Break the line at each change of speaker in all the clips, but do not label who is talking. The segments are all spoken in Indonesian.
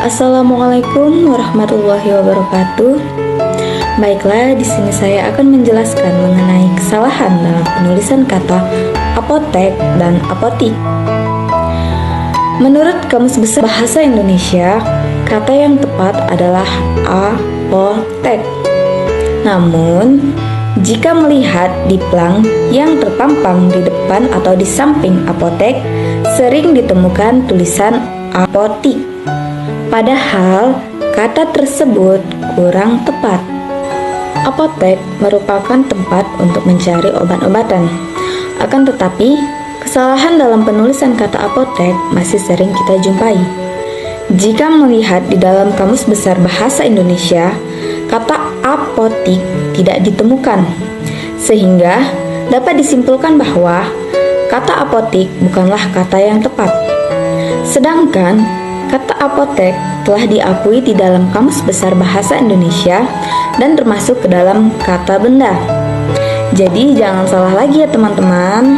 Assalamualaikum warahmatullahi wabarakatuh. Baiklah, di sini saya akan menjelaskan mengenai kesalahan dalam penulisan kata apotek dan apotik. Menurut Kamus Besar Bahasa Indonesia, kata yang tepat adalah apotek. Namun, jika melihat di plang yang terpampang di depan atau di samping apotek, sering ditemukan tulisan apotik. Padahal, kata tersebut kurang tepat. Apotek merupakan tempat untuk mencari obat-obatan. Akan tetapi, kesalahan dalam penulisan kata apotek masih sering kita jumpai. Jika melihat di dalam Kamus Besar Bahasa Indonesia, kata apotik tidak ditemukan, sehingga dapat disimpulkan bahwa kata apotik bukanlah kata yang tepat. Sedangkan kata apotek telah diakui di dalam Kamus Besar Bahasa Indonesia dan termasuk ke dalam kata benda. Jadi jangan salah lagi ya teman-teman.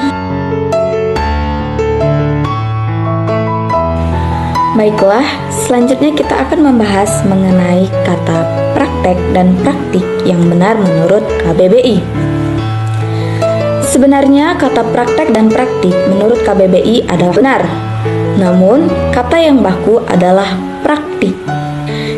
Baiklah, selanjutnya kita akan membahas mengenai kata praktek dan praktik yang benar menurut KBBI. Sebenarnya kata praktek dan praktik menurut KBBI adalah benar. Namun, kata yang baku adalah praktik.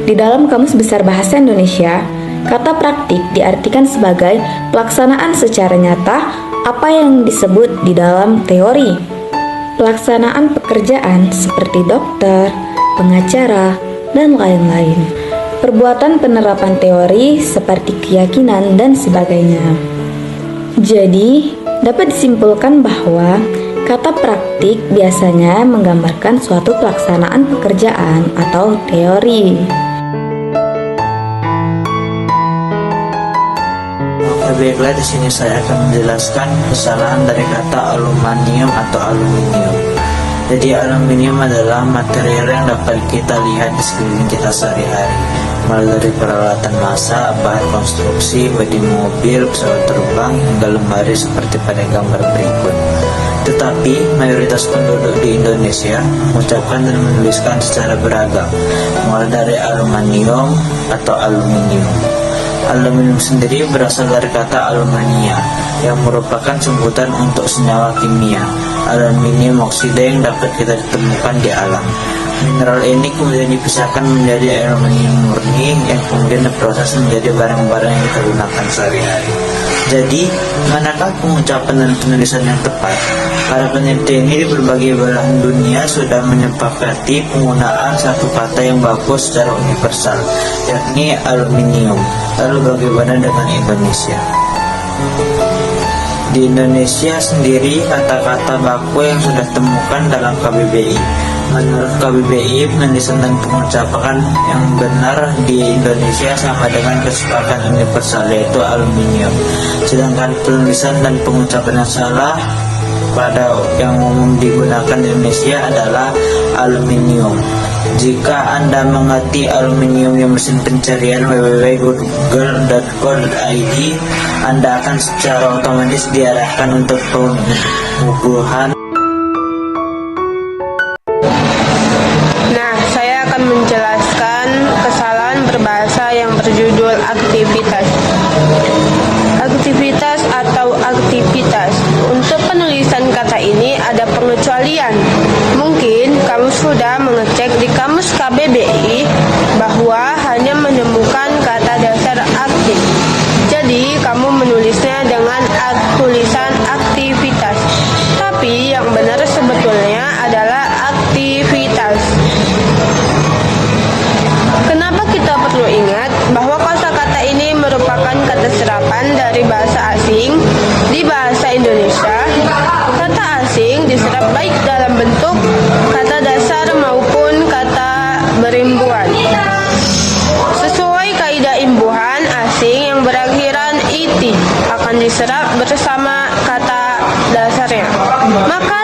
Di dalam Kamus Besar Bahasa Indonesia, kata praktik diartikan sebagai pelaksanaan secara nyata apa yang disebut di dalam teori. Pelaksanaan pekerjaan seperti dokter, pengacara, dan lain-lain. Perbuatan penerapan teori seperti keyakinan dan sebagainya. Jadi, dapat disimpulkan bahwa kata praktik biasanya menggambarkan suatu pelaksanaan pekerjaan atau teori.
Baiklah, di sini saya akan menjelaskan kesalahan dari kata aluminium atau aluminium. Jadi aluminium adalah material yang dapat kita lihat di sekeliling kita sehari-hari, mulai dari peralatan masak, bahan konstruksi, bodi mobil, pesawat terbang, hingga lemari seperti pada gambar berikut. Tetapi mayoritas penduduk di Indonesia mengucapkan dan menuliskan secara beragam, mulai dari aluminium atau aluminium. Aluminium sendiri berasal dari kata alumnia, yang merupakan sebutan untuk senyawa kimia, aluminium oksida yang dapat kita ditemukan di alam. Mineral ini kemudian dipisahkan menjadi aluminium murni yang kemudian diproses menjadi barang-barang yang kita gunakan sehari-hari. Jadi, manakah pengucapan dan penulisan yang tepat? Para peneliti ini di berbagai belahan dunia sudah menyepakati penggunaan satu kata yang bagus secara universal, yakni aluminium. Lalu bagaimana dengan Indonesia? Di Indonesia sendiri, kata-kata baku yang sudah temukan dalam KBBI. Menurut KBBI, penulisan dan pengucapan yang benar di Indonesia sama dengan kesepakatan universal, yaitu aluminium. Sedangkan penulisan dan pengucapan yang salah pada yang umum digunakan di Indonesia adalah aluminium. Jika Anda mengerti aluminium di mesin pencarian www.google.co.id, Anda akan secara otomatis diarahkan untuk pengukuhan.
Nah, saya akan menjelaskan kesalahan berbahasa yang berjudul aktivitas. Aktivitas atau aktivitas. Untuk penulisan kata ini ada pengecualian. Mungkin kamu sudah mengecek di Kamus KBBI bahwa hanya menemukan kata dasar aktif. Jadi, kamu menulisnya dengan tulisan aktivitas. Tapi yang benar sebetulnya adalah aktivitas. Kenapa kita perlu ingat bahwa kosakata ini merupakan kata serapan dari bahasa asing di bahasa Indonesia? Kata asing diserap baik dalam bentuk kata dasar maupun kata berimbuhan. Sesuai kaidah imbuhan asing yang berakhiran iti akan diserap bersama kata dasarnya. Maka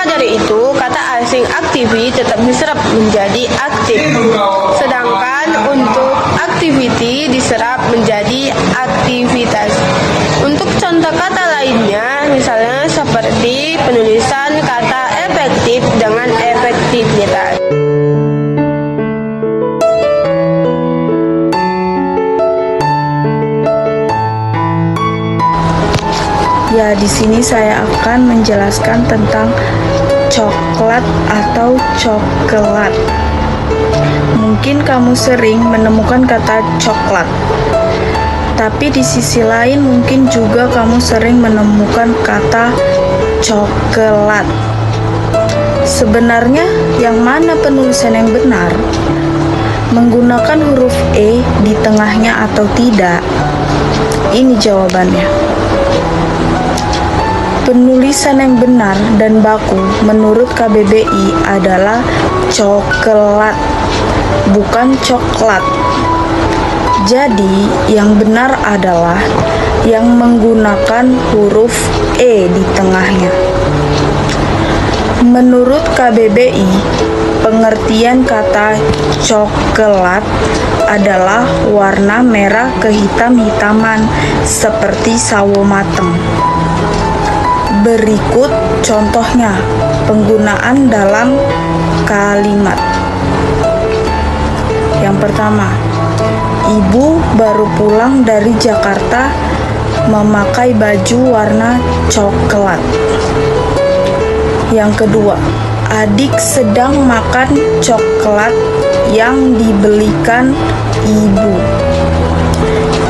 dari itu kata asing aktivi tetap diserap menjadi aktif. Sedangkan untuk activity diserap menjadi aktivitas. Untuk contoh kata lainnya, misalnya seperti penulisan kata efektif dengan efektivitas.
Ya, di sini saya akan menjelaskan tentang coklat atau coklat. Mungkin kamu sering menemukan kata coklat, tapi di sisi lain mungkin juga kamu sering menemukan kata coklat. Sebenarnya yang mana penulisan yang benar? Menggunakan huruf E di tengahnya atau tidak? Ini jawabannya. Penulisan yang benar dan baku menurut KBBI adalah coklat, bukan coklat. Jadi, yang benar adalah yang menggunakan huruf E di tengahnya. Menurut KBBI, pengertian kata coklat adalah warna merah kehitam-hitaman seperti sawo mateng. Berikut contohnya penggunaan dalam kalimat. Yang pertama, ibu baru pulang dari Jakarta memakai baju warna coklat. Yang kedua, adik sedang makan coklat yang dibelikan ibu.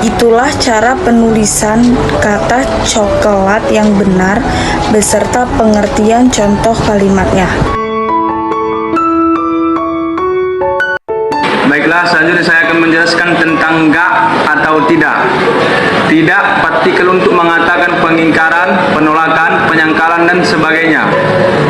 Itulah cara penulisan kata coklat yang benar beserta pengertian contoh kalimatnya.
Baiklah, selanjutnya saya akan menjelaskan tentang enggak atau tidak. Tidak partikel untuk mengatakan pengingkaran, penolakan, penyangkalan, dan sebagainya.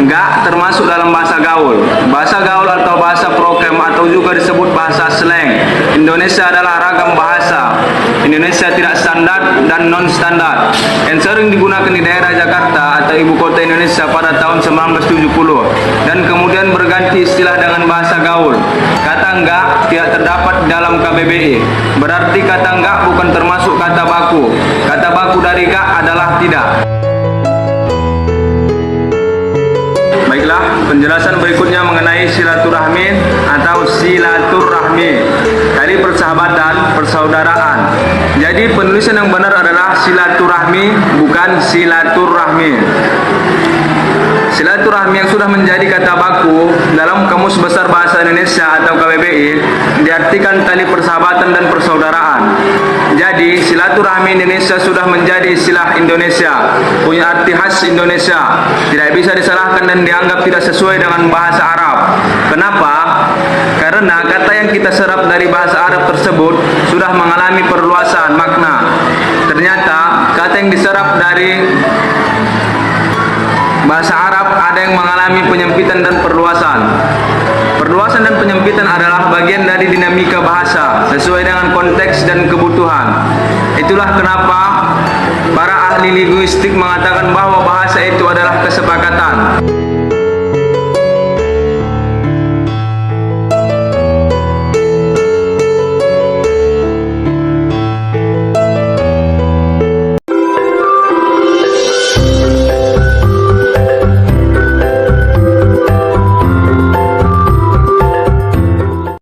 Enggak termasuk dalam bahasa gaul. Bahasa gaul atau bahasa prokem atau juga disebut bahasa slang. Indonesia adalah ragam bahasa. Indonesia tidak standar dan non-standar yang sering digunakan di daerah Jakarta atau ibu kota Indonesia pada tahun 1970 dan kemudian berganti istilah dengan bahasa gaul. Kata enggak tidak terdapat dalam KBBI. Berarti kata enggak bukan termasuk kata baku. Kata baku dari enggak adalah tidak. Baiklah, penjelasan berikutnya mengenai silaturahmi atau silaturahmi. Tadi persahabatan, persaudaraan. Jadi penulisan yang benar adalah silaturahmi, bukan silaturahmi. Silaturahmi yang sudah menjadi kata baku dalam Kamus Besar Bahasa Indonesia atau KBBI diartikan tali persahabatan dan persaudaraan. Jadi silaturahmi Indonesia sudah menjadi istilah Indonesia, punya arti khas Indonesia, tidak bisa disalahkan dan dianggap tidak sesuai dengan bahasa Arab. Kenapa? Karena kata yang kita serap dari bahasa Arab tersebut sudah mengalami perluasan makna. Ternyata kata yang diserap dari bahasa Arab ada yang mengalami penyempitan dan perluasan. Perluasan dan penyempitan adalah bagian dari dinamika bahasa sesuai dengan konteks dan kebutuhan. Itulah kenapa para ahli linguistik mengatakan bahwa bahasa itu adalah kesepakatan.